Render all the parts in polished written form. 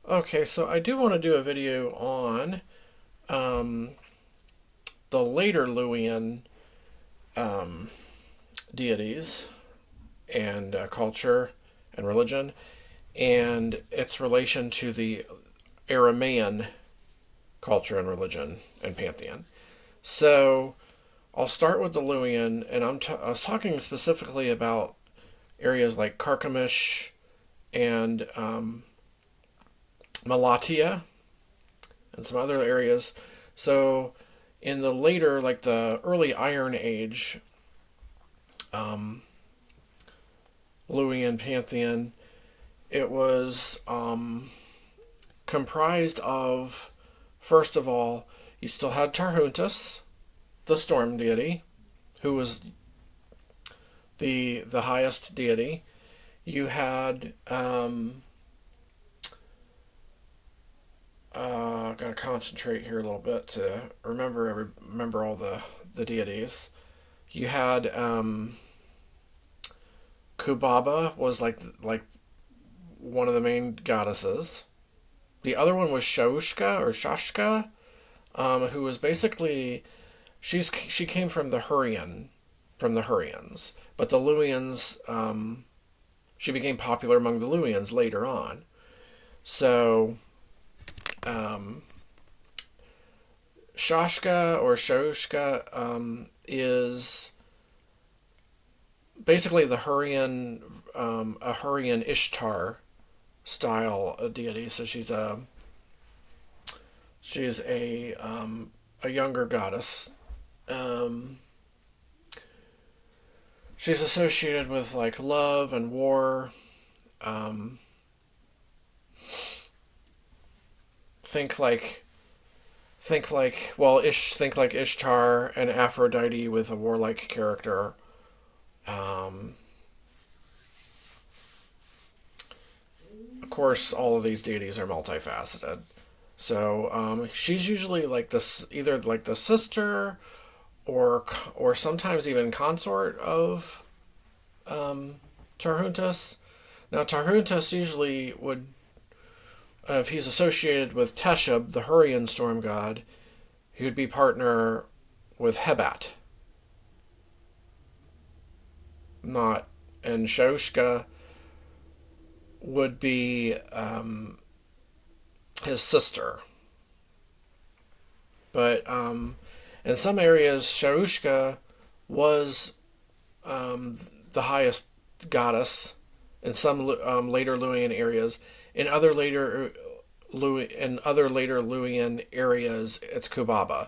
Okay, so I do want to do a video on um, the later Luwian um, deities and culture and religion, and its relation to the Aramaean culture and religion and pantheon. So I'll start with the Luwian, and I was talking specifically about areas like Carchemish and Malatia and some other areas. So in the later, like the early Iron Age, um, Luwian pantheon, it was comprised of, first of all, you still had Tarhuntus, the storm deity, who was the highest deity. You had gotta concentrate here a little bit to remember all the deities. You had Kubaba was like one of the main goddesses. The other one was Shaushka or Shashka, who was basically she came from the Hurrians, but the Luwians she became popular among the Luwians later on. So um, Shashka or Shaushka is basically the a Hurrian Ishtar style deity. So she's a younger goddess. Um, she's associated with like love and war. Um, think like think like Ishtar and Aphrodite with a warlike character. Um, of course, all of these deities are multifaceted. So she's usually like this, either like the sister or sometimes even consort of Tarhuntus. Now Tarhuntus usually would, if he's associated with Teshub, the Hurrian storm god, he would be partner with Hebat, not, and Shoshka would be his sister. But in some areas, Sharushka was the highest goddess. In some later Luwian areas, in other later Luwian areas, it's Kubaba.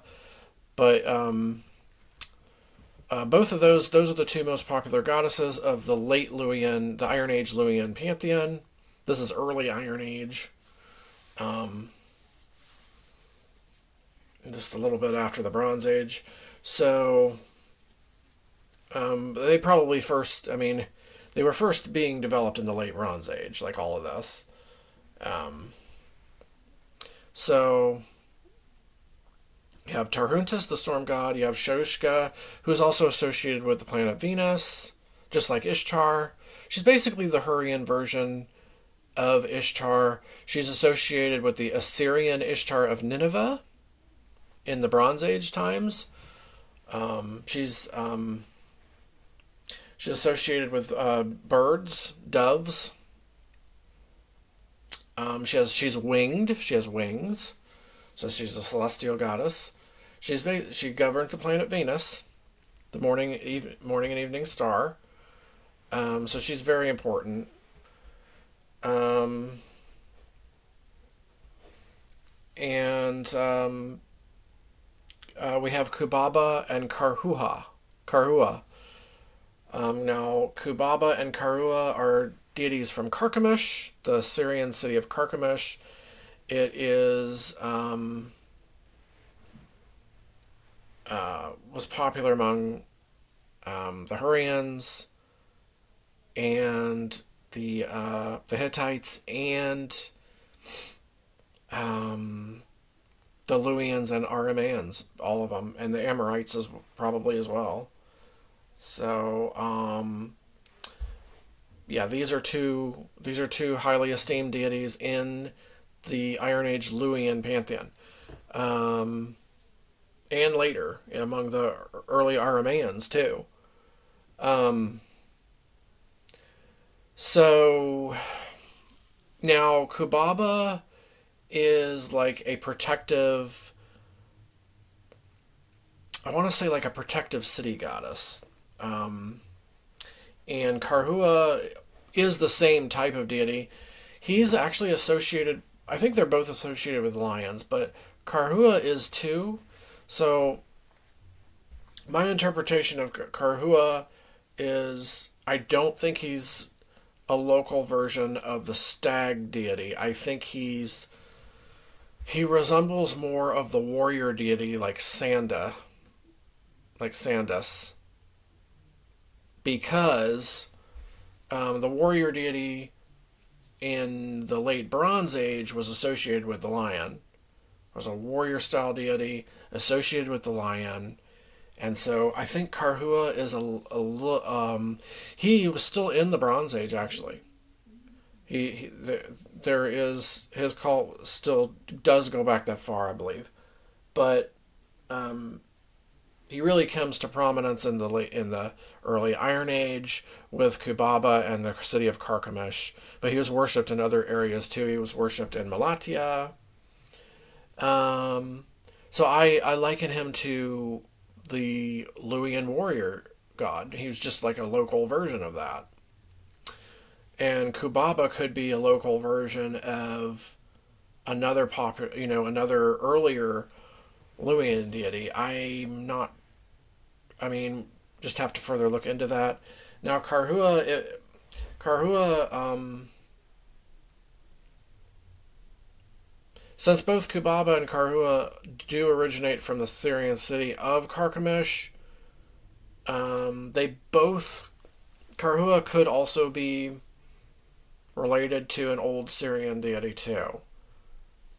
But both of those are the two most popular goddesses of the the Iron Age Luwian pantheon. This is early Iron Age, um, just a little bit after the Bronze Age. So they probably first, I mean, they were first being developed in the late Bronze Age, like all of this. Um, so you have Tarhuntus, the storm god. You have Shoshka, who's also associated with the planet Venus, just like Ishtar. She's basically the Hurrian version of Ishtar. She's associated with the Assyrian Ishtar of Nineveh in the Bronze Age times. She's associated with birds, doves. She's winged. She has wings, so she's a celestial goddess. She governs the planet Venus, the morning and evening star. So she's very important. Um, and We have Kubaba and Karhua. Karhua. Now, Kubaba and Karhua are deities from Carchemish, the Syrian city of Carchemish. It is was popular among the Hurrians and the Hittites and um, the Luwians and Aramaeans, all of them, and the Amorites as probably as well. So yeah, these are two highly esteemed deities in the Iron Age Luwian pantheon. And later, among the early Aramaeans, too. So, now Kubaba is like a protective, I want to say like a protective city goddess. And Karhua is the same type of deity. He's actually associated, I think they're both associated with lions, but Karhua is too. So, my interpretation of Karhua is I don't think he's a local version of the stag deity. I think he resembles more of the warrior deity like Sandus, because the warrior deity in the late Bronze Age was associated with the lion. It was a warrior style deity associated with the lion. And so I think Karhua is he was still in the Bronze Age, actually. There is, his cult still does go back that far, I believe. But he really comes to prominence in the early Iron Age with Kubaba and the city of Carchemish. But he was worshipped in other areas too. He was worshipped in Malatia. So I liken him to the Luwian warrior god. He was just like a local version of that. And Kubaba could be a local version of another another earlier Luwian deity. Just have to further look into that. Now, Karhua, since both Kubaba and Karhua do originate from the Syrian city of Carchemish, Karhua could also be related to an old Syrian deity too.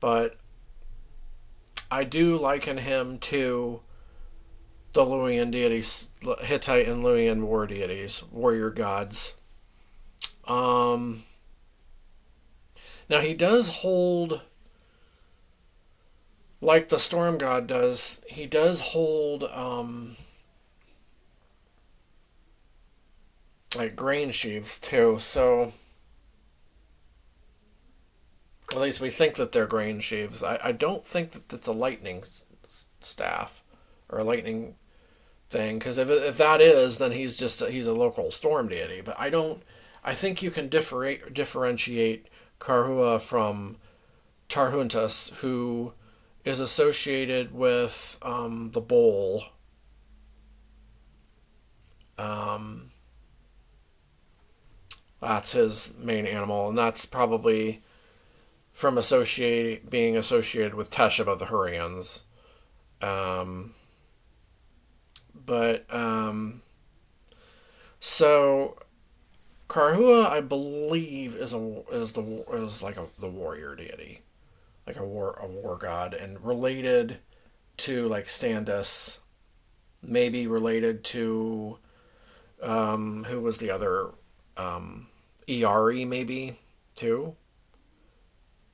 But I do liken him to the Luwian deities, Hittite and Luwian war deities, warrior gods. Now he does hold, like the storm god does, he does hold like grain sheaves too. So at least we think that they're grain sheaves. I don't think that it's a lightning staff or a lightning thing, because if that is, then he's a local storm deity. But I think you can differentiate Karhua from Tarhuntus, who is associated with the bull. That's his main animal, and that's probably from being associated with Teshub of the Hurrians. So Karhua, I believe, is the warrior deity, like a war god, and related to like Sandus, maybe related to who was the other, Iari maybe too,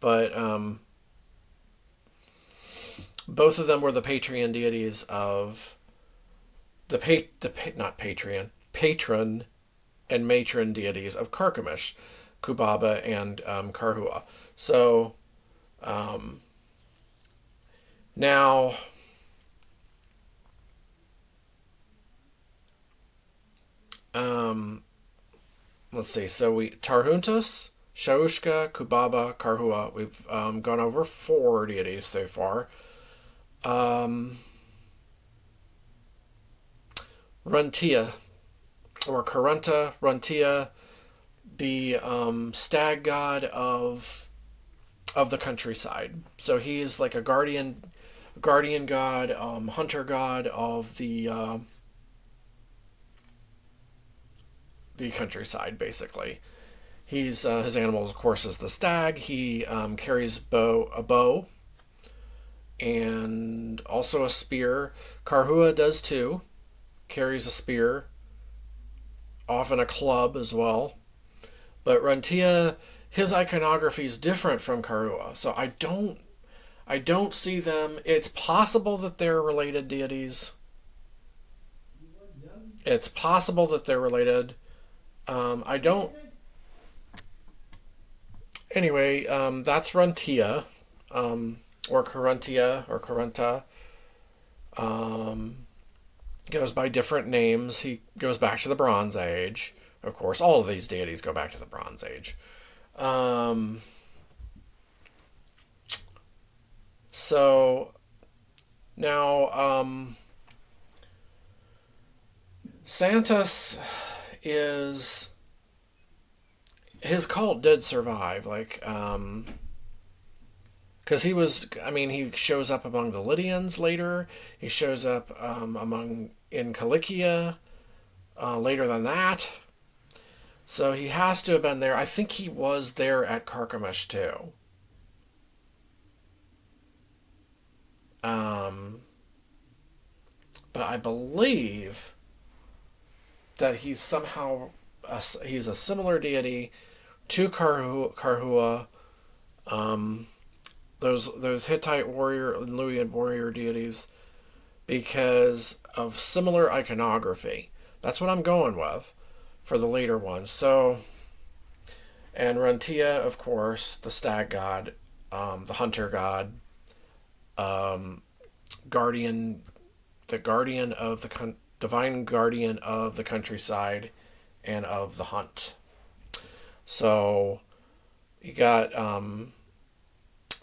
but both of them were the patron deities of patron and matron deities of Carchemish, Kubaba and Karhua. So now let's see. So Tarhuntus, Shaushka, Kubaba, Karhua. We've gone over 4 deities so far. Runtia, or Karunta, Runtia, the stag god of the countryside. So he's like a guardian god, hunter god of the countryside, basically. He's his animal, of course, is the stag. He carries a bow and also a spear. Karhua does too. Carries a spear, often a club as well. But Runtia his iconography is different from Karua. So I don't see them. It's possible that they're related deities. It's possible that they're related. I don't. Anyway, that's Runtia, or Caruntia, or Carunta. Goes by different names. He goes back to the Bronze Age. Of course, all of these deities go back to the Bronze Age. So now, Santas is, his cult did survive, like, because he was, I mean, he shows up among the Lydians later. He shows up in Cilicia later than that. So he has to have been there. I think he was there at Carchemish too. But I believe that he's somehow he's a similar deity to Karhua. Those Hittite warrior and Luwian warrior deities, because of similar iconography. That's what I'm going with for the later ones. So, and Runtia, of course, the stag god, the hunter god, guardian, the guardian of the divine guardian of the countryside and of the hunt. So you got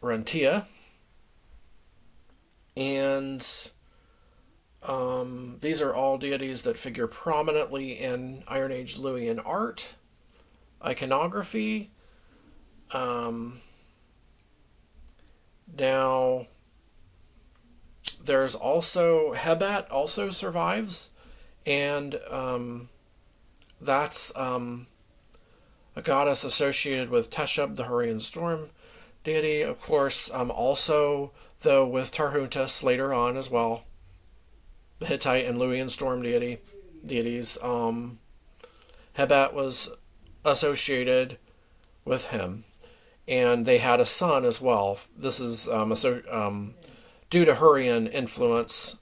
Runtia, and these are all deities that figure prominently in Iron Age Luwian art, iconography. Now, there's also Hebat also survives, and that's a goddess associated with Teshub, the Hurrian Storm deity. Of course, also, though, with Tarhuntus later on as well, the Hittite and Luwian storm deities. Hebat was associated with him, and they had a son as well. This is due to Hurrian influence,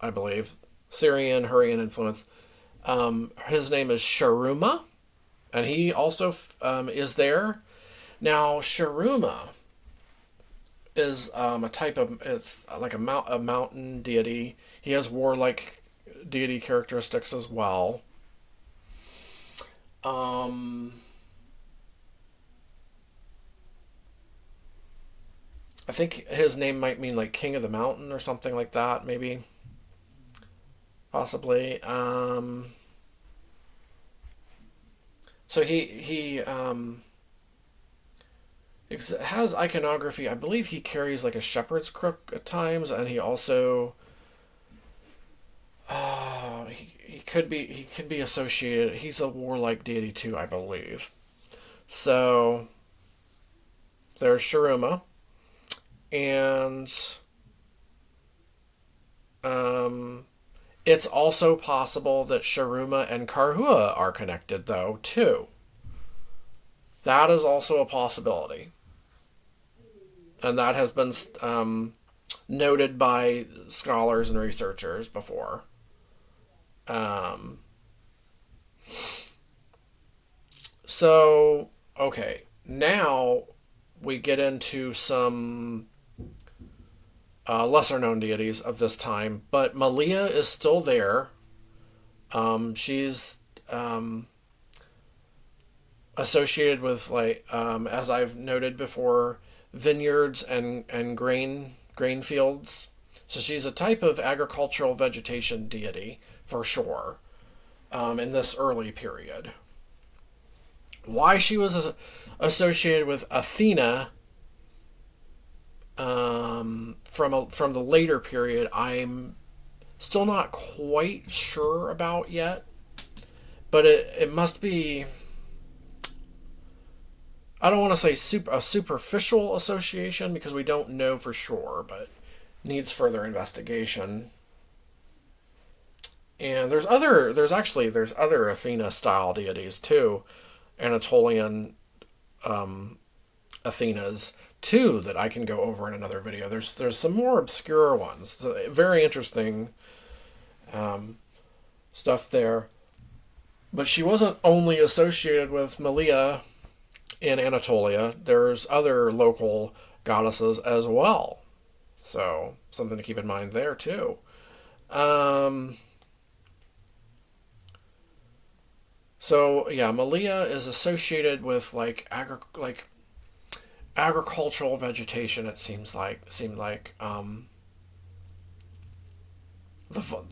I believe, Syrian Hurrian influence. His name is Sharuma, and he also is there. Now, Sharuma is a type of, it's like a mountain deity. He has warlike deity characteristics as well. I think his name might mean like King of the Mountain or something like that, maybe. Possibly. So he has iconography. I believe he carries like a shepherd's crook at times, and he also he can be associated. He's a warlike deity too, I believe. So there's Sharuma, and it's also possible that Sharuma and Karhua are connected, though, too. That is also a possibility. And that has been noted by scholars and researchers before. So, okay, now we get into some lesser-known deities of this time, but Malia is still there. She's associated with, like, as I've noted before, vineyards and grain fields. So she's a type of agricultural vegetation deity for sure, in this early period. Why she was associated with Athena from the later period, I'm still not quite sure about yet, but it must be, I don't want to say a superficial association, because we don't know for sure, but needs further investigation. And there's other Athena style deities too, Anatolian Athenas too that I can go over in another video. There's some more obscure ones. So very interesting stuff there. But she wasn't only associated with Malia in Anatolia. There's other local goddesses as well. So something to keep in mind there too. So yeah, Malia is associated with like agricultural vegetation. It seemed like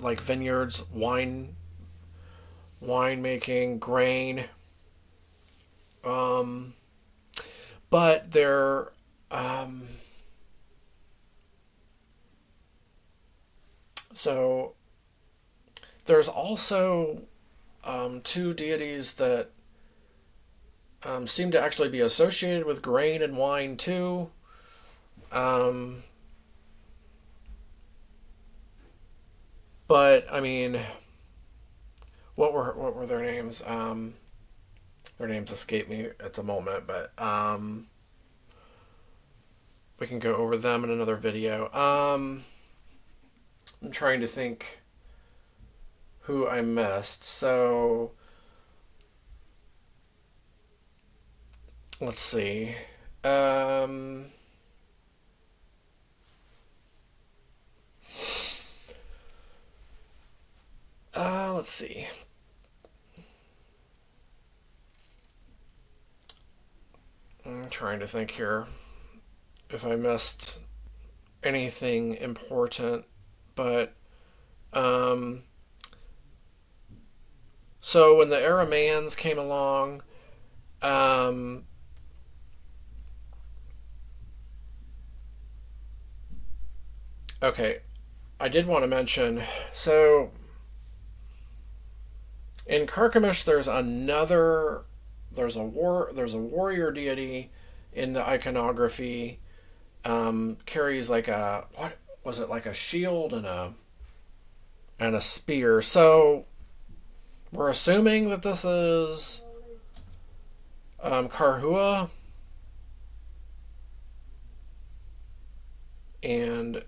like vineyards, winemaking, grain. But they're so there's also two deities that seem to actually be associated with grain and wine too. But I mean, what were their names? Their names escape me at the moment, but we can go over them in another video. I'm trying to think who I missed. So let's see. Let's see. I'm trying to think here if I missed anything important, but so when the Aramaeans came along, okay, I did want to mention, so in Carchemish there's a warrior deity in the iconography, carries like a, what was it, like a shield and a spear. So we're assuming that this is Karhua, and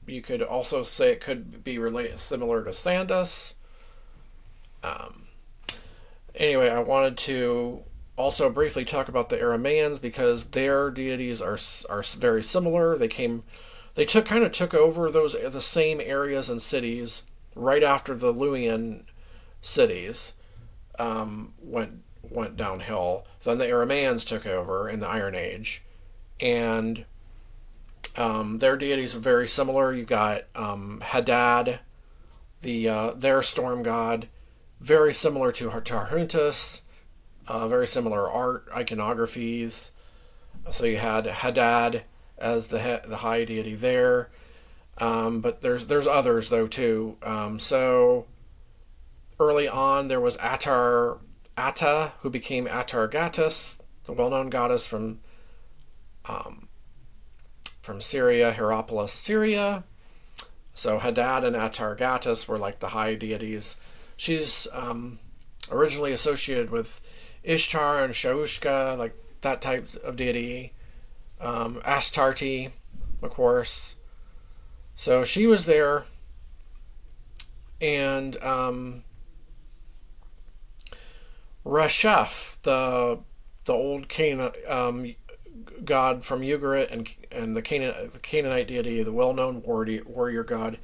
you could also say it could be similar to Sandus. Anyway, I wanted to also briefly talk about the Aramaeans because their deities are very similar. They took over the same areas and cities right after the Luwian cities went downhill. Then the Aramaeans took over in the Iron Age, and their deities are very similar. You got Hadad, their storm god, very similar to Tarhuntus, very similar art iconographies. So you had Hadad as the high deity there, but there's others though too. So early on there was Atta, who became Atargatis, the well-known goddess from Syria, Hierapolis, Syria. So Hadad and Atargatis were like the high deities. She's originally associated with Ishtar and Shaushka, like that type of deity. Astarte, of course. So she was there, and Resheph, the old Canaan god from Ugarit, and the Canaanite deity, the well-known warrior god.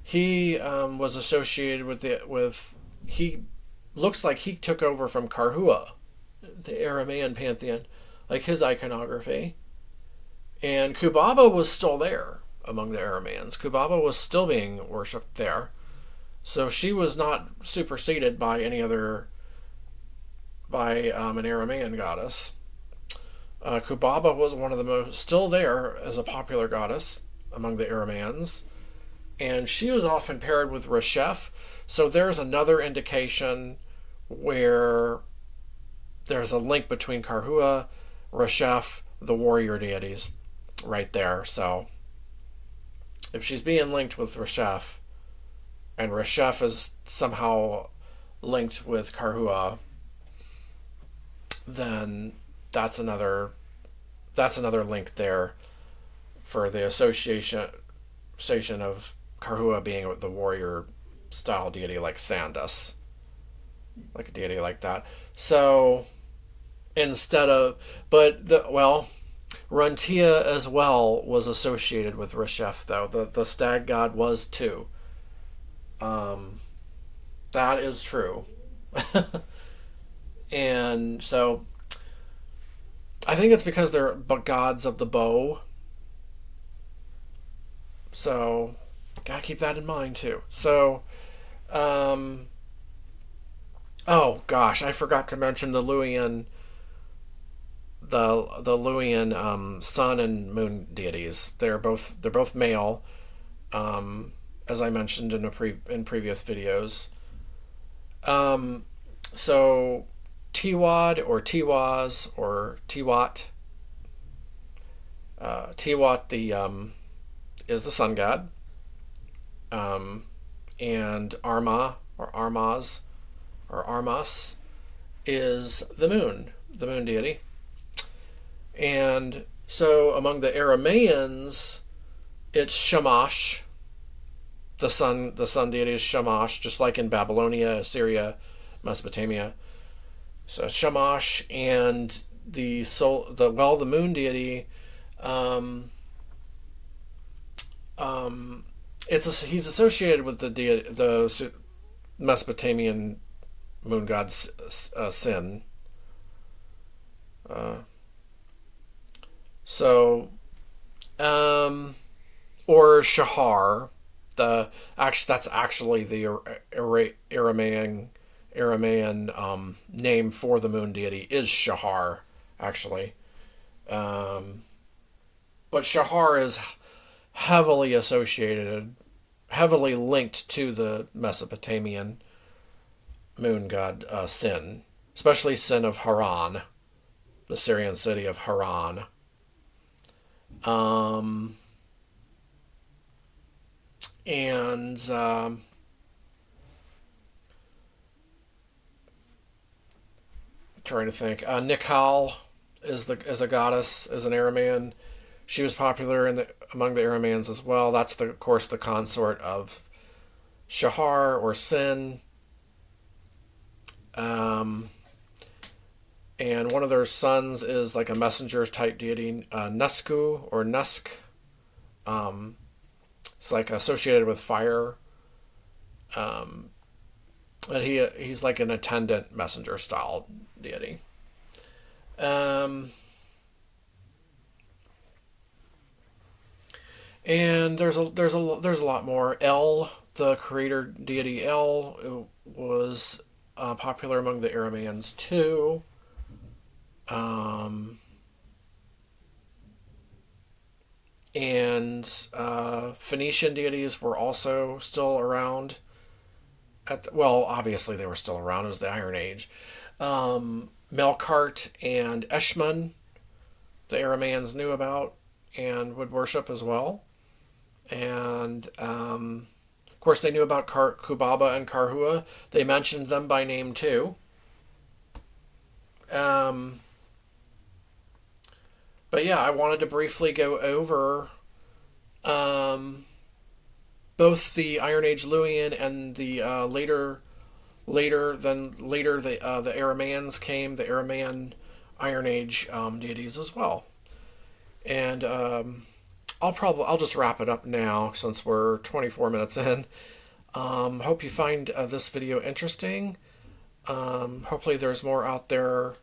He was associated with he looks like he took over from Karhua, the Aramaean pantheon, like his iconography. And Kubaba was still there among the Aramaeans. Kubaba was still being worshipped there. So she was not superseded by any other, by an Aramaean goddess. Kubaba was one of the most, still there as a popular goddess among the Aramaeans. And she was often paired with Resheph. So there's another indication where there's a link between Karhua, Resheph, the warrior deities right there. So if she's being linked with Resheph, and Resheph is somehow linked with Karhua, then that's another link there for the association of Karhua being the warrior style deity like Sandus, like a deity like that. So instead of, Runtia as well was associated with Reshef, though. The stag god was too. That is true. And so I think it's because they're gods of the bow. So gotta keep that in mind too. So, oh gosh, I forgot to mention the Luwian, sun and moon deities. They're both male, as I mentioned in previous videos. So Tiwad or Tiwaz or Tiwat. Tiwat is the sun god. And Arma or Armaz or Armas is the moon deity. And so among the Aramaeans, it's Shamash. The sun deity is Shamash, just like in Babylonia, Assyria, Mesopotamia. So Shamash, and the moon deity, he's associated with the Mesopotamian moon god Sin. Or Shahar. That's actually the Aramaean name for the moon deity is Shahar, actually. But Shahar is heavily linked to the Mesopotamian moon god Sin, especially Sin of Haran, the Syrian city of Haran. Trying to think. Nikal is a goddess, is an Aramaean. She was popular among the Aramaeans as well. That's of course the consort of Shahar or Sin. And one of their sons is like a messenger type deity, Nusku or Nusk. It's like associated with fire. And he's like an attendant messenger style deity. And there's a lot more. El, the creator deity El, was popular among the Aramaeans too. And Phoenician deities were also still around. Obviously they were still around. It was the Iron Age. Melkart and Eshmun, the Aramaeans knew about and would worship as well. And of course they knew about Kubaba and Karhua. They mentioned them by name too. But yeah, I wanted to briefly go over both the Iron Age Luwian and the later the Aramaeans came, the Aramaean Iron Age deities as well. And I'll just wrap it up now since we're 24 minutes in. Hope you find this video interesting. Hopefully there's more out there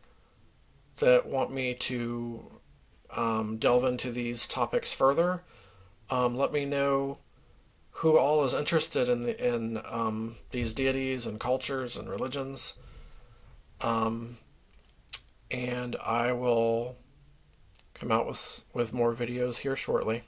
that want me to delve into these topics further. Let me know who all is interested in these deities and cultures and religions. And I will come out with more videos here shortly.